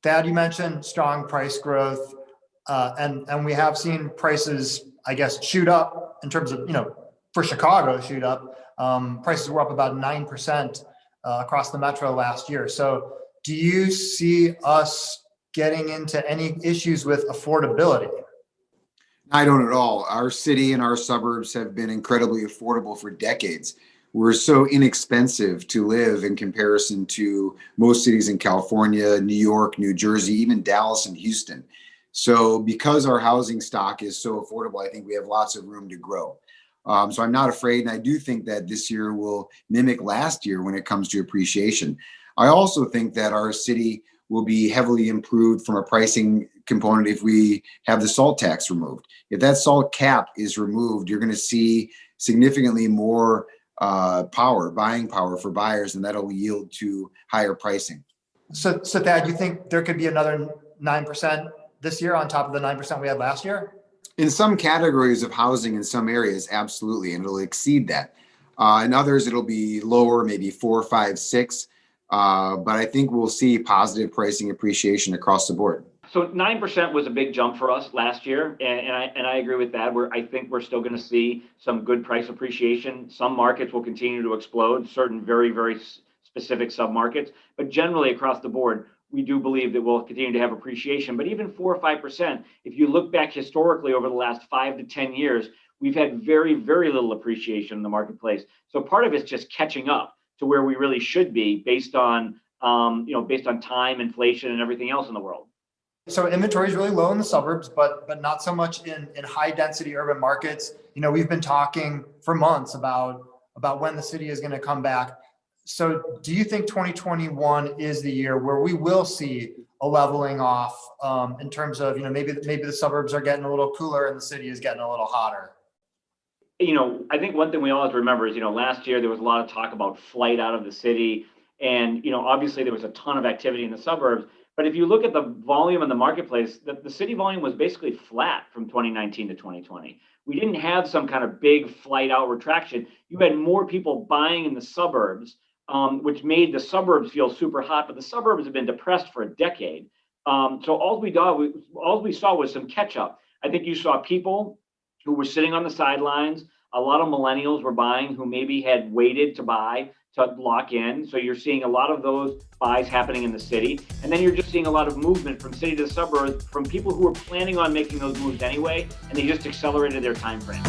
Thad, you mentioned strong price growth, and we have seen prices, I guess, shoot up in terms of, for Chicago, shoot up. Prices were up about 9% across the metro last year. So do you see us getting into any issues with affordability? I don't at all. Our city and our suburbs have been incredibly affordable for decades. We're so inexpensive to live in comparison to most cities in California, New York, New Jersey, even Dallas and Houston. So because our housing stock is so affordable, I think we have lots of room to grow. So I'm not afraid. And I do think that this year will mimic last year when it comes to appreciation. I also think that our city will be heavily improved from a pricing component if we have the salt tax removed. If that salt cap is removed, you're going to see significantly more buying power for buyers, and that'll yield to higher pricing. So Thad, you think there could be another 9% this year on top of the 9% we had last year? In some categories of housing in some areas, absolutely, and it'll exceed that. In others, it'll be lower, maybe 4, 5, 6. But I think we'll see positive pricing appreciation across the board. So 9% was a big jump for us last year, and I agree with that. I think we're still going to see some good price appreciation. Some markets will continue to explode, certain very, very specific submarkets, but generally across the board, we do believe that we'll continue to have appreciation. But even 4 or 5%, if you look back historically over the last 5 to 10 years, we've had very, very little appreciation in the marketplace. So part of it's just catching up to where we really should be based on time, inflation, and everything else in the world. So inventory is really low in the suburbs, but not so much in high density urban markets. We've been talking for months about when the city is going to come back. So do you think 2021 is the year where we will see a leveling off in terms of, maybe the suburbs are getting a little cooler and the city is getting a little hotter? I think one thing we always remember is, last year there was a lot of talk about flight out of the city. And, obviously there was a ton of activity in the suburbs. But if you look at the volume in the marketplace, the city volume was basically flat from 2019 to 2020. We didn't have some kind of big flight out retraction. You had more people buying in the suburbs, which made the suburbs feel super hot. But the suburbs have been depressed for a decade. So all we saw was some catch up. I think you saw people who were sitting on the sidelines. A lot of millennials were buying who maybe had waited to buy to lock in. So you're seeing a lot of those buys happening in the city. And then you're just seeing a lot of movement from city to the suburbs from people who were planning on making those moves anyway, and they just accelerated their time frame.